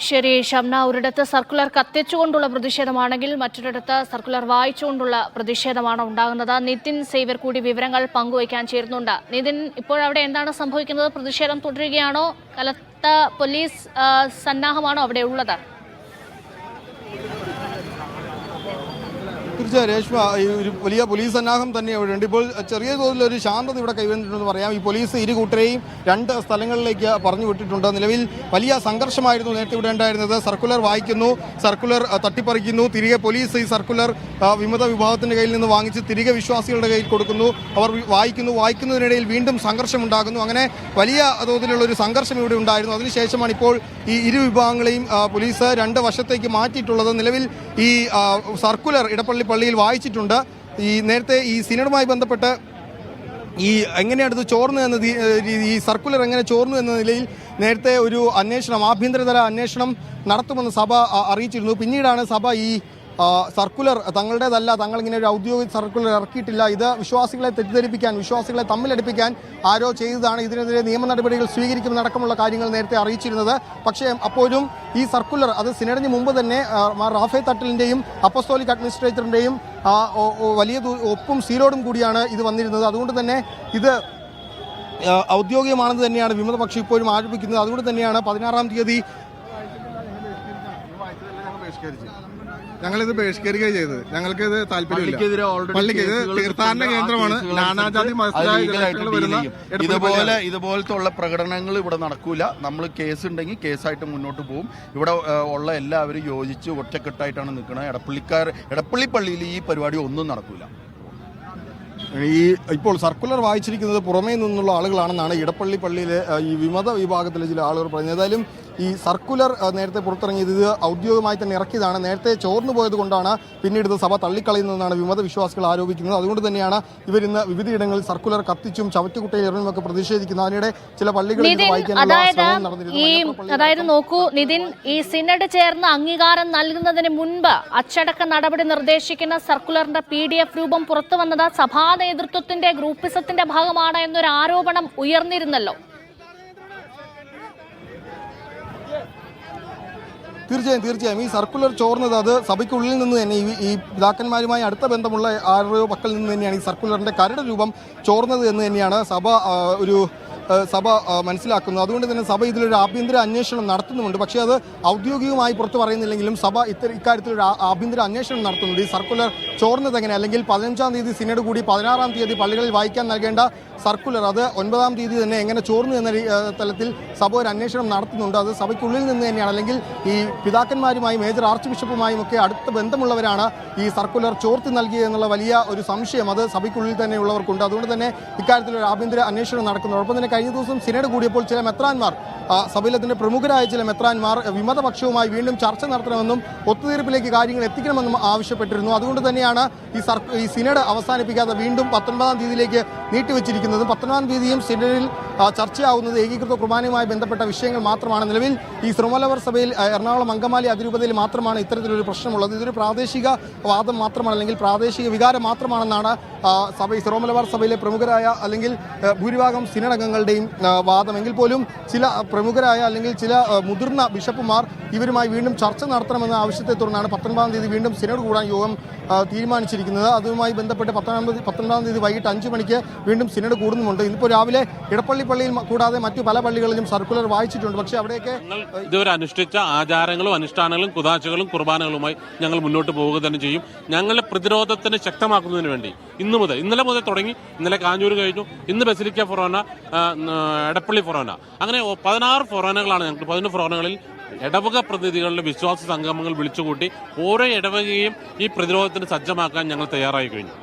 ശരി ഷംന, ഒരിടത്ത് സർക്കുലർ കത്തിച്ചുകൊണ്ടുള്ള പ്രതിഷേധമാണെങ്കിൽ മറ്റൊരിടത്ത് സർക്കുലർ വായിച്ചുകൊണ്ടുള്ള പ്രതിഷേധമാണ് ഉണ്ടാകുന്നത്. നിതിൻ സേവ്യർ കൂടി വിവരങ്ങൾ പങ്കുവയ്ക്കാൻ ചേരുന്നുണ്ട്. നിതിൻ, ഇപ്പോഴവിടെ എന്താണ് സംഭവിക്കുന്നത്? പ്രതിഷേധം തുടരുകയാണോ? കനത്ത പോലീസ് സന്നാഹമാണോ അവിടെ ഉള്ളത്? തീർച്ചയായും രേഷ്മ, ഒരു വലിയ പോലീസ് സന്നാഹം തന്നെ ഇവിടെയുണ്ട്. ഇപ്പോൾ ചെറിയ തോതിലൊരു ശാന്തത ഇവിടെ കൈവന്നിട്ടുണ്ടെന്ന് പറയാം. ഈ പോലീസ് ഇരു കൂട്ടരെയും രണ്ട് സ്ഥലങ്ങളിലേക്ക് പറഞ്ഞു വിട്ടിട്ടുണ്ട്. നിലവിൽ വലിയ സംഘർഷമായിരുന്നു നേരത്തെ ഇവിടെ ഉണ്ടായിരുന്നത്. സർക്കുലർ വായിക്കുന്നു, സർക്കുലർ തട്ടിപ്പറിക്കുന്നു, തിരികെ പോലീസ് ഈ സർക്കുലർ വിമത വിഭാഗത്തിൻ്റെ കയ്യിൽ നിന്ന് വാങ്ങിച്ച് തിരികെ വിശ്വാസികളുടെ കയ്യിൽ കൊടുക്കുന്നു. അവർ വായിക്കുന്നതിനിടയിൽ വീണ്ടും സംഘർഷമുണ്ടാകുന്നു. അങ്ങനെ വലിയ തോതിലുള്ള ഒരു സംഘർഷം ഇവിടെ ഉണ്ടായിരുന്നു. അതിനുശേഷമാണ് ഇപ്പോൾ ഈ ഇരു വിഭാഗങ്ങളെയും പോലീസ് രണ്ട് വശത്തേക്ക് മാറ്റിയിട്ടുള്ളത്. നിലവിൽ ഈ സർക്കുലർ ഇടപ്പള്ളി പള്ളിയിൽ വായിച്ചിട്ടുണ്ട്. ഈ നേരത്തെ ഈ സിനഡുമായി ബന്ധപ്പെട്ട് ഈ എങ്ങനെയാണ് ഇത് ചോർന്നു എന്ന ഈ സർക്കുലർ എങ്ങനെ ചോർന്നു എന്ന നിലയിൽ നേരത്തെ ഒരു അന്വേഷണം, ആഭ്യന്തരതല അന്വേഷണം നടത്തുമെന്ന് സഭ അറിയിച്ചിരുന്നു. പിന്നീടാണ് സഭ ഈ സർക്കുലർ തങ്ങളുടേതല്ല, തങ്ങളിങ്ങനെ ഒരു ഔദ്യോഗിക സർക്കുലർ ഇറക്കിയിട്ടില്ല, ഇത് വിശ്വാസികളെ തെറ്റിദ്ധരിപ്പിക്കാൻ, വിശ്വാസികളെ തമ്മിലടിപ്പിക്കാൻ ആരോ ചെയ്തതാണ്, ഇതിനെതിരെ നിയമ നടപടികൾ സ്വീകരിക്കുമെന്നടക്കമുള്ള കാര്യങ്ങൾ നേരത്തെ അറിയിച്ചിരുന്നത്. പക്ഷേ അപ്പോഴും ഈ സർക്കുലർ അത് സിനഡിന് മുമ്പ് തന്നെ റാഫേ തട്ടലിൻ്റെയും അപ്പസ്തോലിക് അഡ്മിനിസ്ട്രേറ്ററിൻ്റെയും വലിയ ഒപ്പും സീലോടും കൂടിയാണ് ഇത് വന്നിരുന്നത്. അതുകൊണ്ട് തന്നെ ഇത് ഔദ്യോഗികമാണെന്ന് തന്നെയാണ് വിമതപക്ഷം ഇപ്പോഴും ആരോപിക്കുന്നത്. അതുകൊണ്ട് തന്നെയാണ് 16-ാം തീയതി ഞങ്ങളിത് ബഹിഷ്കരിക്കുക ചെയ്തത്. ഞങ്ങൾക്ക് ഇത് താല്പര്യമില്ല. പള്ളിക്ക് ഇത് തീർത്ഥാടന കേന്ദ്രമാണ്. നാനാജാതി ഇതുപോലത്തെ ഉള്ള പ്രകടനങ്ങൾ ഇവിടെ നടക്കൂല. നമ്മൾ കേസ് ഉണ്ടെങ്കിൽ കേസായിട്ട് മുന്നോട്ട് പോകും. ഇവിടെ ഉള്ള എല്ലാവരും യോജിച്ച് ഒറ്റക്കെട്ടായിട്ടാണ് നിൽക്കുന്നത്. എടപ്പള്ളി പള്ളിയിൽ ഈ പരിപാടി ഒന്നും നടക്കൂല. ഇപ്പോൾ സർക്കുലർ വായിച്ചിരിക്കുന്നത് പുറമേ നിന്നുള്ള ആളുകളാണെന്നാണ് ഇടപ്പള്ളി പള്ളിയിലെ ഈ വിമത വിഭാഗത്തിലെ ചില ആളുകൾ പറയുന്നത്. ഏതായാലും ഈ സർക്കുലർ നേരത്തെ പുറത്തിറങ്ങിയത് ഇത് ഔദ്യോഗികമായി തന്നെ ഇറക്കിയതാണ്. നേരത്തെ ചോർന്നു പോയത് കൊണ്ടാണ് പിന്നീട് ഇത് സഭ തള്ളിക്കളയുന്നതെന്നാണ് വിമത വിശ്വാസികൾ ആരോപിക്കുന്നത്. അതുകൊണ്ട് തന്നെയാണ് ഇവരിന്ന് വിവിധയിടങ്ങളിൽ സർക്കുലർ കത്തിച്ചും ചവറ്റുകുട്ടയിൽ എറിഞ്ഞുമൊക്കെ പ്രതിഷേധിക്കുന്നത്. അതിനിടെ ചില പള്ളികളിൽ അതായത് നോക്കൂ നിതിൻ, ഈ സിനഡ് ചേർന്ന് അംഗീകാരം നൽകുന്നതിന് മുൻപ് അച്ചടക്ക നടപടി നിർദ്ദേശിക്കുന്ന സർക്കുലറിന്റെ PDF രൂപം പുറത്തു വന്നത് സഭാ നേതൃത്വത്തിന്റെ ഗ്രൂപ്പിസത്തിന്റെ ഭാഗമാണ് എന്നൊരു ആരോപണം ഉയർന്നിരുന്നല്ലോ. തീർച്ചയായും ഈ സർക്കുലർ ചോർന്നത് അത് സഭയ്ക്കുള്ളിൽ നിന്ന് തന്നെ ഈ പിതാക്കന്മാരുമായി അടുത്ത ബന്ധമുള്ള ആരുടെയോ പക്കൽ നിന്ന് തന്നെയാണ് ഈ സർക്കുലറിന്റെ കരട് രൂപം ചോർന്നത് എന്ന് തന്നെയാണ് സഭ മനസ്സിലാക്കുന്നത്. അതുകൊണ്ട് തന്നെ സഭ ഇതിലൊരു ആഭ്യന്തര അന്വേഷണം നടത്തുന്നുമുണ്ട്. പക്ഷേ അത് ഔദ്യോഗികമായി പുറത്തു പറയുന്നില്ലെങ്കിലും സഭ ഇക്കാര്യത്തിലൊരു ആഭ്യന്തര അന്വേഷണം നടത്തുന്നുണ്ട്. ഈ സർക്കുലർ ചോർന്നത് എങ്ങനെ, അല്ലെങ്കിൽ 15-ാം തീയതി സിനഡ് കൂടി 16-ാം തീയതി പള്ളികളിൽ വായിക്കാൻ നൽകേണ്ട സർക്കുലർ അത് 9-ാം തീയതി തന്നെ എങ്ങനെ ചോർന്നു എന്ന തലത്തിൽ സഭ ഒരു അന്വേഷണം നടത്തുന്നുണ്ട്. അത് സഭയ്ക്കുള്ളിൽ നിന്ന് തന്നെയാണ്, അല്ലെങ്കിൽ ഈ പിതാക്കന്മാരുമായി മേജർ ആർച്ച് ബിഷപ്പുമായും ഒക്കെ അടുത്ത ബന്ധമുള്ളവരാണ് ഈ സർക്കുലർ ചോർത്തി നൽകിയെന്നുള്ള വലിയ ഒരു സംശയം അത് സഭയ്ക്കുള്ളിൽ തന്നെ ഉള്ളവർക്കുണ്ട്. അതുകൊണ്ട് തന്നെ ഇക്കാര്യത്തിലൊരു ആഭ്യന്തര അന്വേഷണം നടക്കുന്നു. ഒപ്പം തന്നെ കഴിഞ്ഞ ദിവസം സിനഡ് കൂടിയപ്പോൾ ചില മെത്രാന്മാർ, സഭയിലത്തിന്റെ പ്രമുഖരായ ചില മെത്രാന്മാർ വിമതപക്ഷവുമായി വീണ്ടും ചർച്ച നടത്തണമെന്നും ഒത്തുതീർപ്പിലേക്ക് കാര്യങ്ങൾ എത്തിക്കണമെന്നും ആവശ്യപ്പെട്ടിരുന്നു. അതുകൊണ്ട് തന്നെയാണ് ഈ സിനഡ് അവസാനിപ്പിക്കാതെ വീണ്ടും 19-ാം തീയതിയിലേക്ക് നീട്ടിവെച്ചിരിക്കുന്നത്. 19-ാം തീയതിയും സിനഡിൽ ചർച്ചയാവുന്നത് ഏകീകൃത കുർബാനയുമായി ബന്ധപ്പെട്ട വിഷയങ്ങൾ മാത്രമാണ്. നിലവിൽ ഈ ശ്രീമലവർ സഭയിൽ എറണാകുളം അങ്കമാലി അതിരൂപതയിൽ മാത്രമാണ് ഇത്തരത്തിലൊരു പ്രശ്നമുള്ളത്. ഇതൊരു പ്രാദേശിക വാദം മാത്രമാണ്, അല്ലെങ്കിൽ പ്രാദേശിക വികാരം മാത്രമാണെന്നാണ് ശ്രീമലവർ സഭയിലെ പ്രമുഖരായ അല്ലെങ്കിൽ ഭൂരിഭാഗം സിനഡ് അംഗങ്ങളുടെയും വാദമെങ്കിൽ പോലും ചില പ്രമുഖരായ അല്ലെങ്കിൽ ചില മുതിർന്ന ബിഷപ്പുമാർ ഇവരുമായി വീണ്ടും ചർച്ച നടത്തണമെന്ന ആവശ്യത്തെ തുടർന്നാണ് 19-ാം തീയതി വീണ്ടും സിനഡ് കൂടാൻ യോഗം തീരുമാനിച്ചിരിക്കുന്നത്. അതുമായി ബന്ധപ്പെട്ട് 19-ാം തീയതി വൈകിട്ട് 5 മണിക്ക് വീണ്ടും സിനഡ് കൂടുന്നുമുണ്ട്. ഇന്നിപ്പോൾ രാവിലെ ഇടപ്പള്ളി പള്ളിയിൽ കൂടാതെ മറ്റു പല പള്ളികളിലും സർക്കുലർ വായിച്ചിട്ടുണ്ട്. പക്ഷേ അവിടെയൊക്കെ ഇതുവരെ അനുഷ്ഠിച്ച ആചാരങ്ങളും അനുഷ്ഠാനങ്ങളും കുദാശകളും കുർബാനകളുമായി ഞങ്ങൾ മുന്നോട്ട് പോവുക തന്നെ ചെയ്യും. ഞങ്ങളുടെ പ്രതിരോധത്തിന് ശക്തമാക്കുന്നതിന് വേണ്ടി ഇന്നലെ മുതൽ തുടങ്ങി, ഇന്നലെ കാഞ്ഞൂർ കഴിഞ്ഞു, ഇന്ന് ബസിലിക്ക ഫൊറോന, എടപ്പള്ളി ഫൊറോന, അങ്ങനെ 16 ഫൊറോനകളാണ് ഞങ്ങൾക്ക്. 11 ഫൊറോനകളിൽ ഇടവക പ്രതിനിധികളുടെ വിശ്വാസ സംഗമങ്ങൾ വിളിച്ചുകൂട്ടി ഓരോ ഇടവകയും ഈ പ്രതിരോധത്തിന് സജ്ജമാക്കാൻ ഞങ്ങൾ തയ്യാറായി കഴിഞ്ഞു.